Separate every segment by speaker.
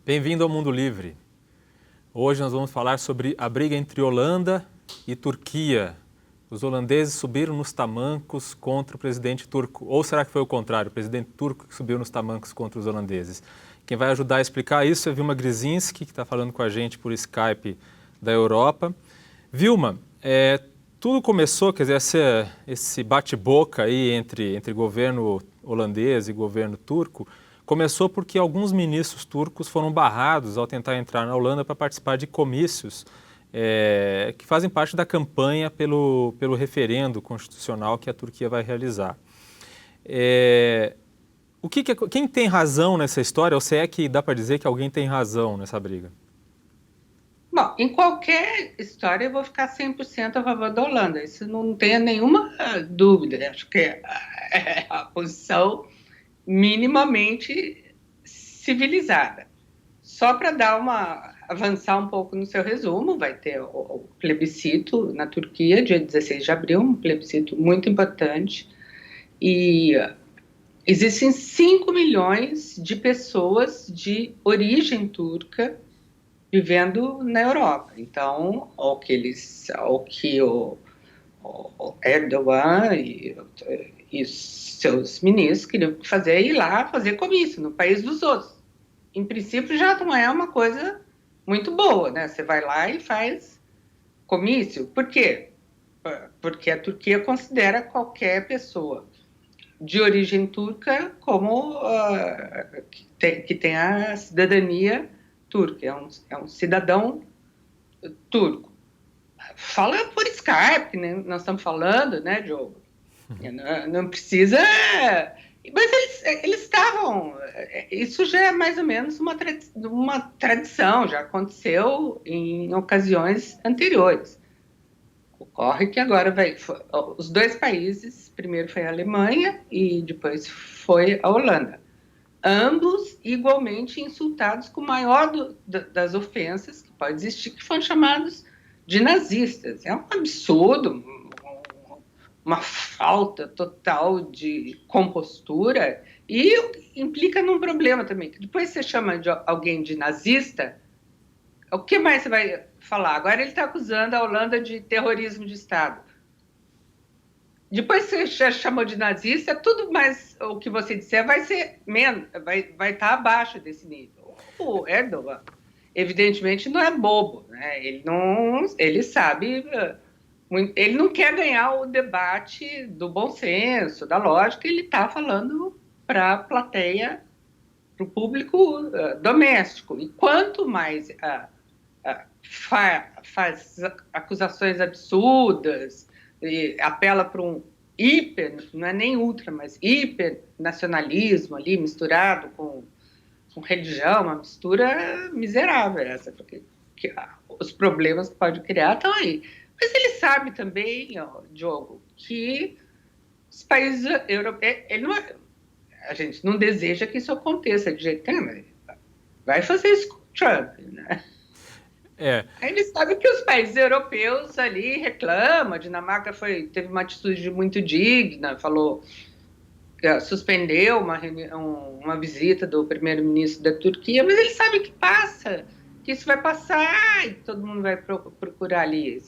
Speaker 1: Bem-vindo ao Mundo Livre. Hoje nós vamos falar sobre a briga entre Holanda e Turquia. Os holandeses subiram nos tamancos contra o presidente turco. Ou será que foi o contrário, o presidente turco que subiu nos tamancos contra os holandeses? Quem vai ajudar a explicar isso é Vilma Grzinski, que está falando com a gente por Skype da Europa. Vilma, tudo começou, quer dizer, esse bate-boca aí entre governo holandês e governo turco, começou porque alguns ministros turcos foram barrados ao tentar entrar na Holanda para participar de comícios que fazem parte da campanha pelo referendo constitucional que a Turquia vai realizar. Quem tem razão nessa história, ou se é que dá para dizer que alguém tem razão nessa briga?
Speaker 2: Bom, em qualquer história eu vou ficar 100% a favor da Holanda, isso não tenha nenhuma dúvida. Acho que é a posição minimamente civilizada. Só para avançar um pouco no seu resumo, vai ter o plebiscito na Turquia, dia 16 de abril, um plebiscito muito importante, e existem 5 milhões de pessoas de origem turca vivendo na Europa. Então, o Erdogan e seus ministros queriam fazer é ir lá fazer comício no país dos outros. Em princípio, já não é uma coisa muito boa, né? Você vai lá e faz comício. Por quê? Porque a Turquia considera qualquer pessoa de origem turca como que tem a cidadania turca, é um cidadão turco. Fala por Skype, né? Nós estamos falando, né, Diogo? Não precisa... Mas eles estavam... Isso já é mais ou menos uma tradição, já aconteceu em ocasiões anteriores. Ocorre que agora os dois países, primeiro foi a Alemanha e depois foi a Holanda. Ambos igualmente insultados com o maior das ofensas que pode existir, que foram chamados de nazistas. É um absurdo, uma falta total de compostura e implica num problema também. Depois você chama alguém de nazista, o que mais você vai falar? Agora ele está acusando a Holanda de terrorismo de Estado. Depois você já chamou de nazista, tudo mais o que você disser vai ser menos, vai estar abaixo desse nível. O Erdogan, evidentemente, não é bobo, né? Ele sabe, ele não quer ganhar o debate do bom senso, da lógica, ele está falando para a plateia, para o público doméstico. E quanto mais faz acusações absurdas, e apela para um não é nem ultra, mas hipernacionalismo ali, misturado com religião, uma mistura miserável essa, porque os problemas que pode criar estão aí. Mas ele sabe também, Diogo, que os países europeus, a gente não deseja que isso aconteça de jeito nenhum, vai fazer isso com o Trump, né? Aí ele sabe que os países europeus ali reclamam, a Dinamarca teve uma atitude muito digna, suspendeu uma visita do primeiro-ministro da Turquia, mas ele sabe que que isso vai passar e todo mundo vai procurar ali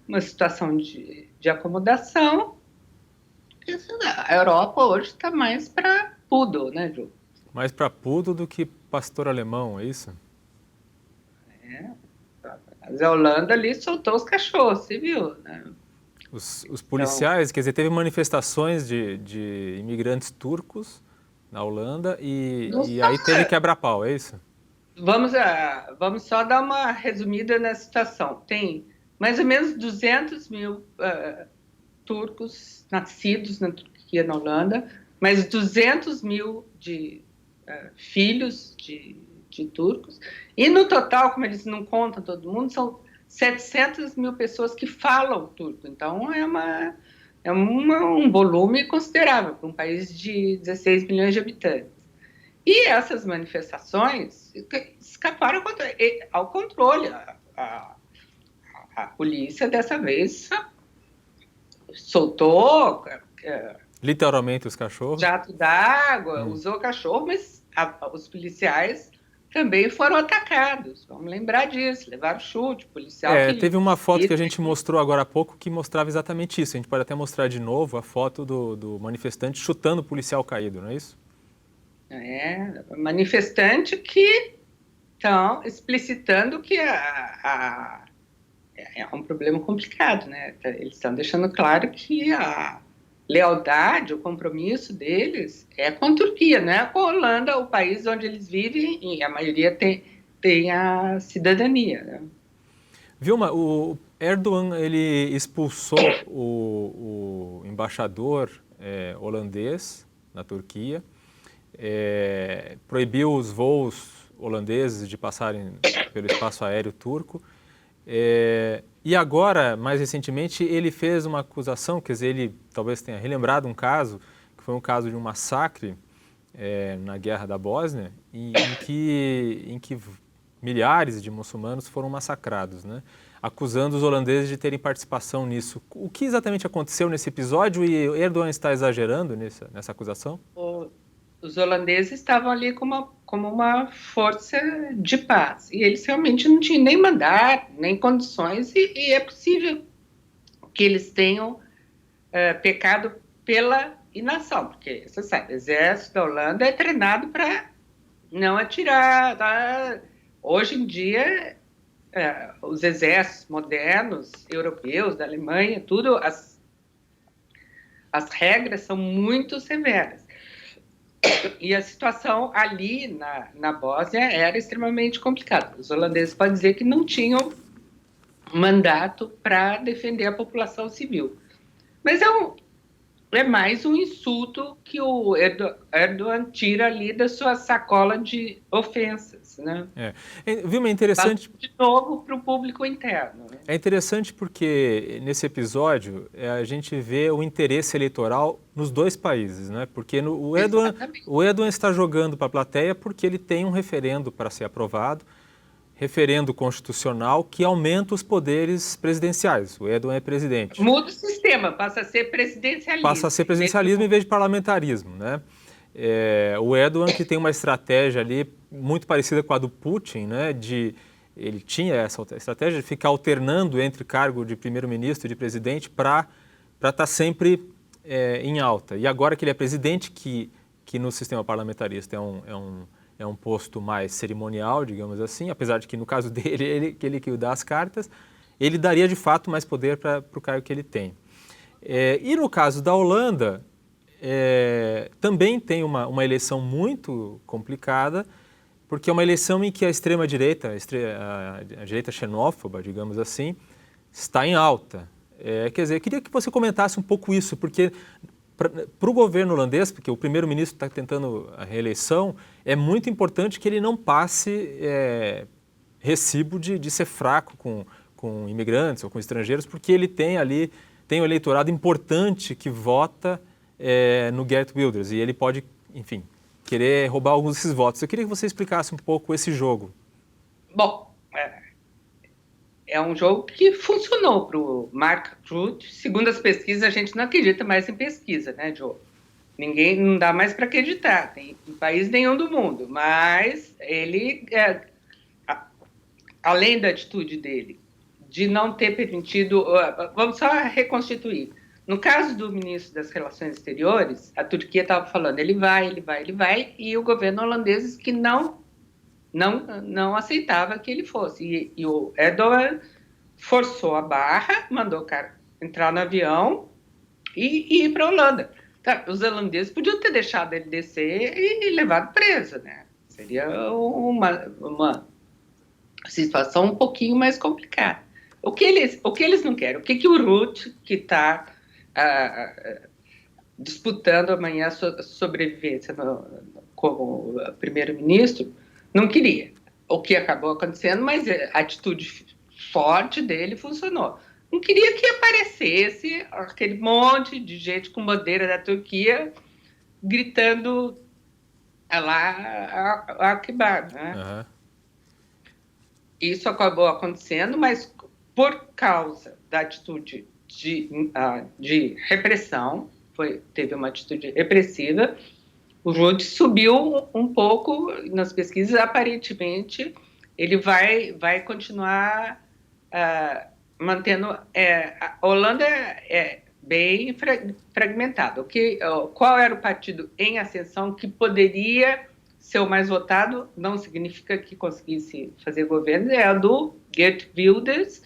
Speaker 2: uma situação de acomodação. A Europa hoje está mais para poodle, né, Ju?
Speaker 1: Mais para poodle do que pastor alemão, é isso?
Speaker 2: Mas a Holanda ali soltou os cachorros, você viu, né?
Speaker 1: Os policiais, quer dizer, teve manifestações de imigrantes turcos na Holanda e aí teve quebra-pau, é isso?
Speaker 2: Vamos só dar uma resumida na situação. Tem mais ou menos 200 mil turcos nascidos na Turquia, na Holanda, mais 200 mil de filhos de turcos. E no total, como eles não contam todo mundo, são 700 mil pessoas que falam turco. Então, é um volume considerável para um país de 16 milhões de habitantes. E essas manifestações escaparam ao controle. A polícia, dessa vez, soltou
Speaker 1: literalmente os cachorros?
Speaker 2: Jato d'água, usou cachorro, mas os policiais também foram atacados. Vamos lembrar disso, levaram chute, policial.
Speaker 1: Teve uma foto que a gente mostrou agora há pouco que mostrava exatamente isso. A gente pode até mostrar de novo a foto do manifestante chutando o policial caído, não é isso?
Speaker 2: Manifestante que estão explicitando que é um problema complicado, né? Eles estão deixando claro que a lealdade, o compromisso deles é com a Turquia, não é com a Holanda, o país onde eles vivem e a maioria tem a cidadania, né?
Speaker 1: Vilma, o Erdogan ele expulsou o embaixador holandês na Turquia, proibiu os voos holandeses de passarem pelo espaço aéreo turco. E agora, mais recentemente, ele fez uma acusação, quer dizer, ele talvez tenha relembrado um caso, que foi um caso de um massacre na Guerra da Bósnia, em que milhares de muçulmanos foram massacrados, né? Acusando os holandeses de terem participação nisso. O que exatamente aconteceu nesse episódio e Erdogan está exagerando nessa acusação?
Speaker 2: Os holandeses estavam ali como uma força de paz. E eles realmente não tinham nem mandato, nem condições, e é possível que eles tenham pecado pela inação, porque, você sabe, o exército da Holanda é treinado para não atirar. Tá? Hoje em dia, os exércitos modernos, europeus, da Alemanha, tudo, as regras são muito severas. E a situação ali na Bósnia era extremamente complicada. Os holandeses podem dizer que não tinham mandato para defender a população civil. Mas é mais um insulto que o Erdogan tira ali da sua sacola de ofensas, né?
Speaker 1: Vilma, é interessante...
Speaker 2: De novo para o público interno. Né?
Speaker 1: É interessante porque nesse episódio a gente vê o interesse eleitoral nos dois países, né? Porque o Erdogan está jogando para a plateia porque ele tem um referendo para ser aprovado, referendo constitucional que aumenta os poderes presidenciais. O Erdogan é presidente.
Speaker 2: Muda o sistema, passa a ser presidencialismo.
Speaker 1: Passa a ser presidencialismo em vez de parlamentarismo, né? O Erdogan, que tem uma estratégia ali muito parecida com a do Putin, né? Ele tinha essa estratégia de ficar alternando entre cargo de primeiro-ministro e de presidente para estar sempre em alta. E agora que ele é presidente, que no sistema parlamentarista é um posto mais cerimonial, digamos assim, apesar de que no caso dele, ele que dá as cartas, ele daria de fato mais poder para o cargo que ele tem. E no caso da Holanda, também tem uma eleição muito complicada, porque é uma eleição em que a extrema-direita, a direita xenófoba, digamos assim, está em alta. Quer dizer, eu queria que você comentasse um pouco isso, porque para o governo holandês, porque o primeiro-ministro está tentando a reeleição, é muito importante que ele não passe recibo de ser fraco com imigrantes ou com estrangeiros, porque ele tem um eleitorado importante que vota no Geert Wilders, e ele pode, enfim, querer roubar alguns desses votos. Eu queria que você explicasse um pouco esse jogo.
Speaker 2: Bom, é um jogo que funcionou para o Mark Rutte. Segundo as pesquisas, a gente não acredita mais em pesquisa, né, Joe? Não dá mais para acreditar, tem em país nenhum do mundo. Mas ele, além da atitude dele, de não ter permitido... Vamos só reconstituir. No caso do ministro das Relações Exteriores, a Turquia estava falando, ele vai, e o governo holandês que não aceitava que ele fosse. E o Erdogan forçou a barra, mandou o cara entrar no avião e ir para a Holanda. Tá, os holandeses podiam ter deixado ele descer e levado preso, né? Seria uma situação um pouquinho mais complicada. O que eles não querem? O que o Rutte, que está disputando amanhã a sua sobrevivência como primeiro-ministro, não queria. O que acabou acontecendo, mas a atitude forte dele funcionou. Não queria que aparecesse aquele monte de gente com bandeira da Turquia gritando lá Akbar, né? Uhum. Isso acabou acontecendo, mas por causa da atitude de repressão, teve uma atitude repressiva, O Rutte subiu um pouco nas pesquisas, aparentemente ele vai continuar mantendo. A Holanda é bem fragmentada. Qual era o partido em ascensão que poderia ser o mais votado? Não significa que conseguisse fazer governo, é a do Geert Wilders,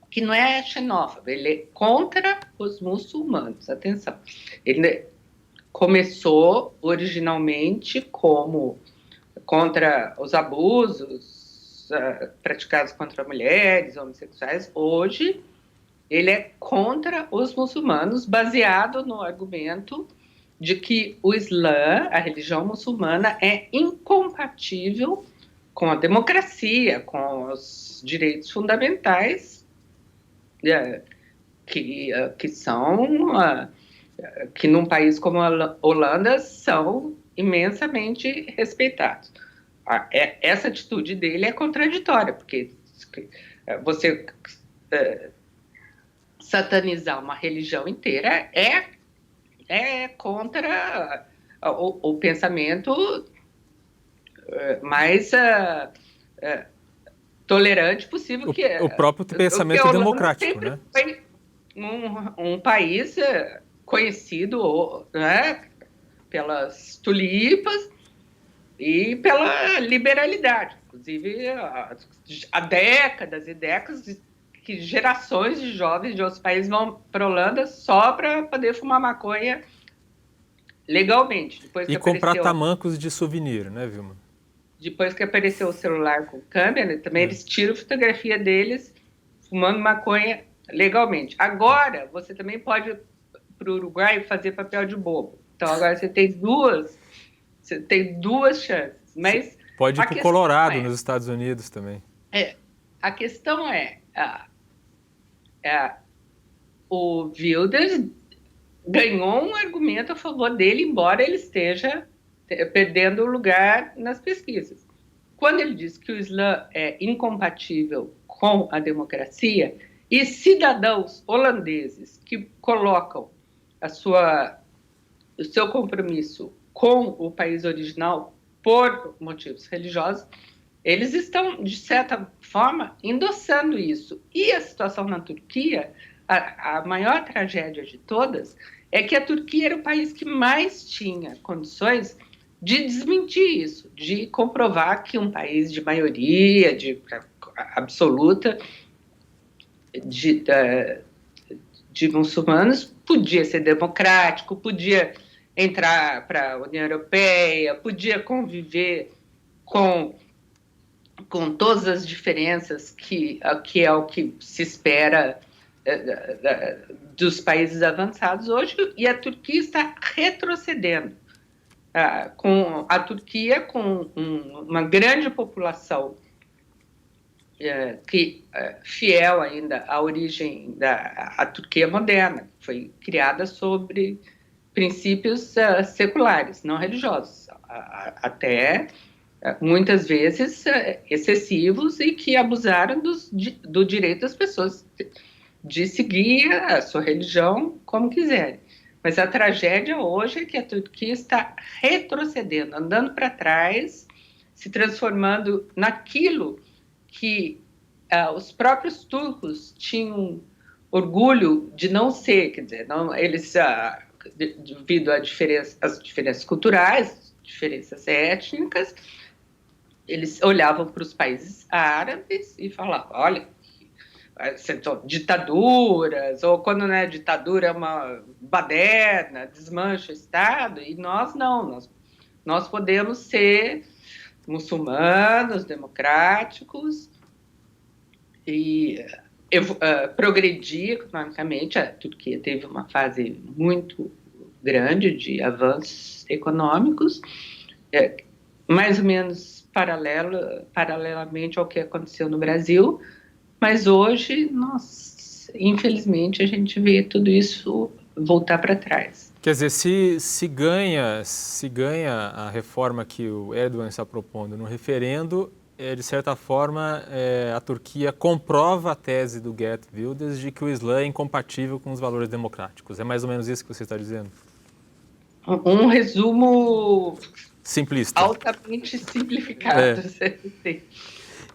Speaker 2: que não é xenófobo, ele é contra os muçulmanos. Atenção, ele começou originalmente como contra os abusos praticados contra mulheres, homossexuais. Hoje, ele é contra os muçulmanos, baseado no argumento de que o Islã, a religião muçulmana, é incompatível com a democracia, com os direitos fundamentais que são que num país como a Holanda são imensamente respeitados. Essa atitude dele é contraditória, porque você satanizar uma religião inteira é contra o pensamento mais tolerante possível,
Speaker 1: o próprio pensamento democrático,
Speaker 2: né? Foi um país conhecido, né, pelas tulipas e pela liberalidade. Inclusive, há décadas e décadas que gerações de jovens de outros países vão para a Holanda só para poder fumar maconha legalmente. Depois que
Speaker 1: comprar tamancos de souvenir, né, Vilma?
Speaker 2: Depois que apareceu o celular com câmera, também eles tiram fotografia deles fumando maconha legalmente. Agora, você também pode ir para o Uruguai fazer papel de bobo. Então, agora você tem duas chances. Mas
Speaker 1: pode ir para o Colorado, nos Estados Unidos também.
Speaker 2: A questão o Wilders ganhou um argumento a favor dele, embora ele esteja perdendo o lugar nas pesquisas. Quando ele diz que o Islã é incompatível com a democracia, e cidadãos holandeses que colocam o seu compromisso com o país original por motivos religiosos, eles estão, de certa forma, endossando isso. E a situação na Turquia, a maior tragédia de todas, é que a Turquia era o país que mais tinha condições de desmentir isso, de comprovar que um país de maioria, absoluta, de muçulmanos podia ser democrático, podia entrar para a União Europeia, podia conviver com todas as diferenças que é o que se espera dos países avançados hoje, e a Turquia está retrocedendo. Com a Turquia, com uma grande população fiel ainda à origem da Turquia moderna, que foi criada sobre princípios seculares, não religiosos, até muitas vezes excessivos, e que abusaram do direito das pessoas de seguir a sua religião como quiserem. Mas a tragédia hoje é que a Turquia está retrocedendo, andando para trás, se transformando naquilo que os próprios turcos tinham orgulho de não ser, quer dizer, eles, devido às diferenças culturais, diferenças étnicas, eles olhavam para os países árabes e falavam, olha, ditaduras, ou quando não é ditadura, é uma baderna, desmancha o Estado, e nós não, nós podemos ser muçulmanos, democráticos, e progredir economicamente. A Turquia teve uma fase muito grande de avanços econômicos, mais ou menos paralelamente ao que aconteceu no Brasil, mas hoje, infelizmente, a gente vê tudo isso voltar para trás.
Speaker 1: Quer dizer, se ganha a reforma que o Erdogan está propondo no referendo, de certa forma, a Turquia comprova a tese do Geert Wilders de que o Islã é incompatível com os valores democráticos. É mais ou menos isso que você está dizendo?
Speaker 2: Um resumo
Speaker 1: Simplista.
Speaker 2: altamente simplificado. Sim.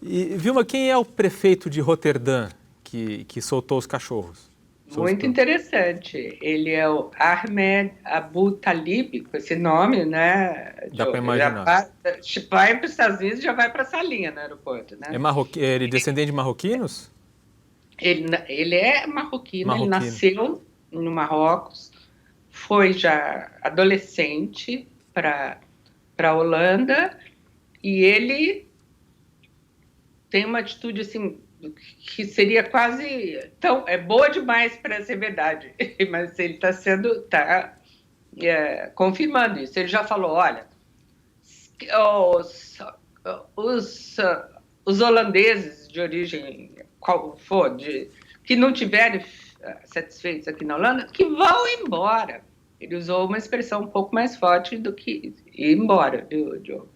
Speaker 1: E, Vilma, quem é o prefeito de Roterdã que soltou os cachorros?
Speaker 2: Muito interessante. Ele é o Ahmed Abu Talib, com esse nome, né?
Speaker 1: Dá para
Speaker 2: Já
Speaker 1: imaginar.
Speaker 2: vai para os Estados Unidos e já vai para a salinha no aeroporto, né?
Speaker 1: Ele é descendente de marroquinos?
Speaker 2: Ele é marroquino, ele
Speaker 1: Marroquino.
Speaker 2: nasceu no Marrocos, foi já adolescente para a Holanda e ele tem uma atitude assim que seria quase tão boa demais para ser verdade, mas ele está confirmando isso. Ele já falou, olha, os, os, os holandeses de origem qual for, que não tiverem satisfeitos aqui na Holanda, que vão embora. Ele usou uma expressão um pouco mais forte do que ir embora, viu, Diogo?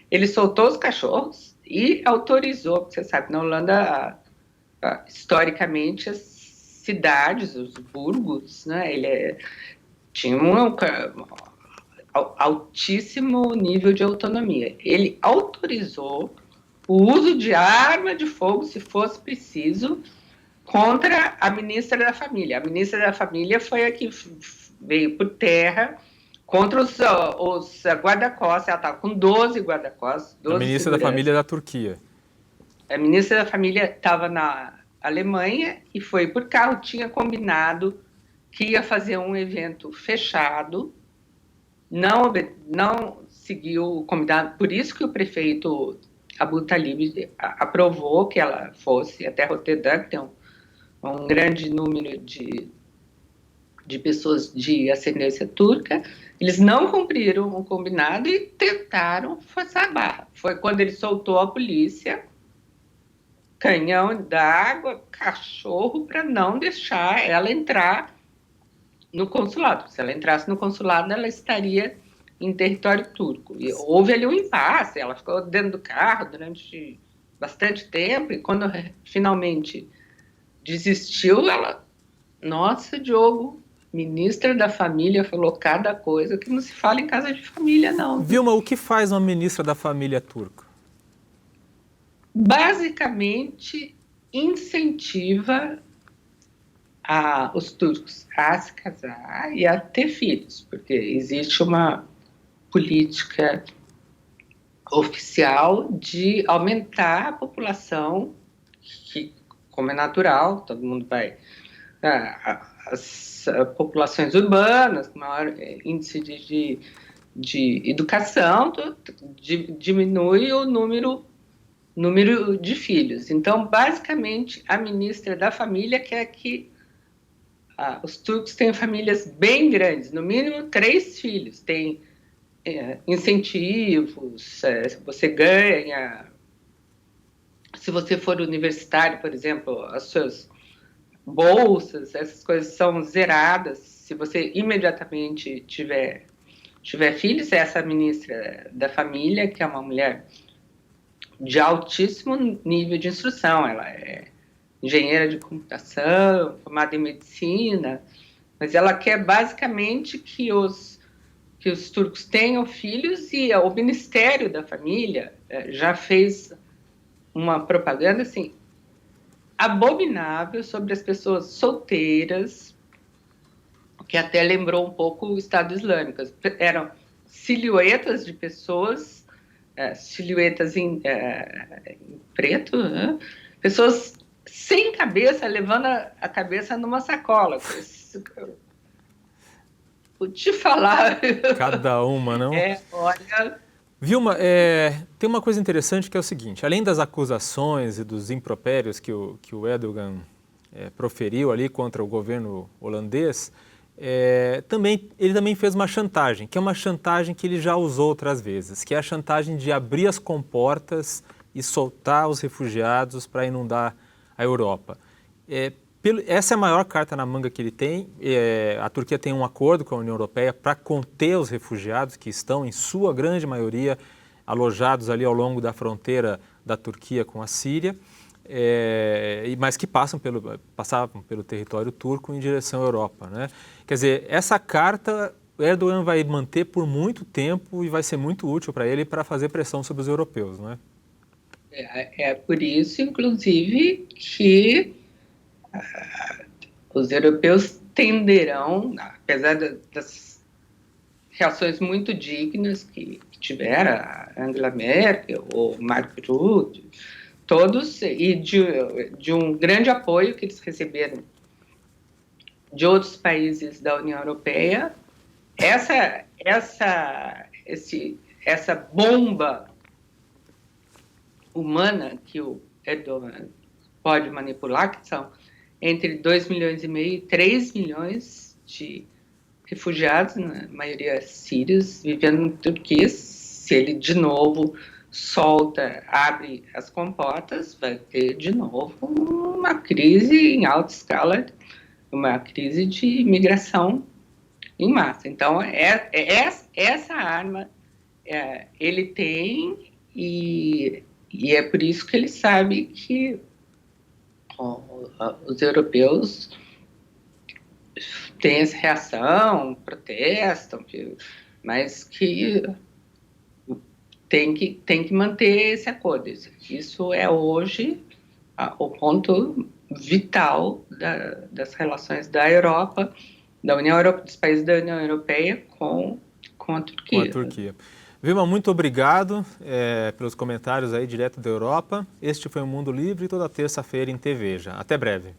Speaker 2: Ele soltou os cachorros e autorizou, porque você sabe, na Holanda, historicamente, as cidades, os burgos, né, tinha um altíssimo nível de autonomia. Ele autorizou o uso de arma de fogo, se fosse preciso, contra a ministra da Família. A ministra da Família foi a que veio por terra contra os guarda-costas. Ela estava com 12 guarda-costas.
Speaker 1: A ministra da Família da Turquia.
Speaker 2: A ministra da Família estava na Alemanha e foi por carro. Tinha combinado que ia fazer um evento fechado, não seguiu o combinado. Por isso que o prefeito Abu Talib aprovou que ela fosse até Roterdã, que tem um grande número de pessoas de ascendência turca. Eles não cumpriram o combinado e tentaram forçar a barra. Foi quando ele soltou a polícia, canhão d'água, cachorro, para não deixar ela entrar no consulado. Se ela entrasse no consulado, ela estaria em território turco. E houve ali um impasse, ela ficou dentro do carro durante bastante tempo, e quando finalmente desistiu, ela... Nossa, Diogo, ministra da Família falou cada coisa que não se fala em casa de família, não.
Speaker 1: Vilma, o que faz uma ministra da Família turca?
Speaker 2: Basicamente, incentiva os turcos a se casar e a ter filhos, porque existe uma política oficial de aumentar a população, que, como é natural, todo mundo vai... As populações urbanas, com maior índice de educação, diminui o número de filhos. Então, basicamente, a ministra da Família quer que os turcos tenham famílias bem grandes, no mínimo 3 filhos. Tem incentivos, você ganha... Se você for universitário, por exemplo, as suas bolsas, essas coisas são zeradas. Se você imediatamente tiver filhos, essa ministra da Família, que é uma mulher de altíssimo nível de instrução, ela é engenheira de computação, formada em medicina, mas ela quer basicamente que os turcos tenham filhos, e o Ministério da Família já fez uma propaganda assim abominável sobre as pessoas solteiras, que até lembrou um pouco o Estado Islâmico. Eram silhuetas de pessoas, silhuetas em preto, né? Pessoas sem cabeça, levando a cabeça numa sacola. Vou te falar.
Speaker 1: Cada uma, não?
Speaker 2: Olha...
Speaker 1: Vilma, tem uma coisa interessante que é o seguinte: além das acusações e dos impropérios que o Erdogan proferiu ali contra o governo holandês, ele também fez uma chantagem, que é uma chantagem que ele já usou outras vezes, que é a chantagem de abrir as comportas e soltar os refugiados para inundar a Europa. Essa é a maior carta na manga que ele tem. A Turquia tem um acordo com a União Europeia para conter os refugiados que estão, em sua grande maioria, alojados ali ao longo da fronteira da Turquia com a Síria, mas que passavam pelo território turco em direção à Europa, né? Quer dizer, essa carta o Erdogan vai manter por muito tempo e vai ser muito útil para ele para fazer pressão sobre os europeus, não é?
Speaker 2: É por isso, inclusive, que os europeus tenderão, apesar das reações muito dignas que tiveram a Angela Merkel, o Mark Rutte, todos, e de um grande apoio que eles receberam de outros países da União Europeia, essa bomba humana que o Erdogan pode manipular, que são entre 2,5 milhões e 3 milhões de refugiados, na maioria sírios, vivendo na Turquia. Se ele de novo solta, abre as comportas, vai ter de novo uma crise em alta escala, uma crise de imigração em massa. Então, essa arma ele tem, e é por isso que ele sabe que os europeus têm essa reação, protestam, mas que tem que manter esse acordo. Isso é hoje o ponto vital das relações da Europa, da União Europeia, dos países da União Europeia com a Turquia.
Speaker 1: Com a Turquia. Vilma, muito obrigado pelos comentários aí direto da Europa. Este foi o Mundo Livre, toda terça-feira em TV já. Até breve.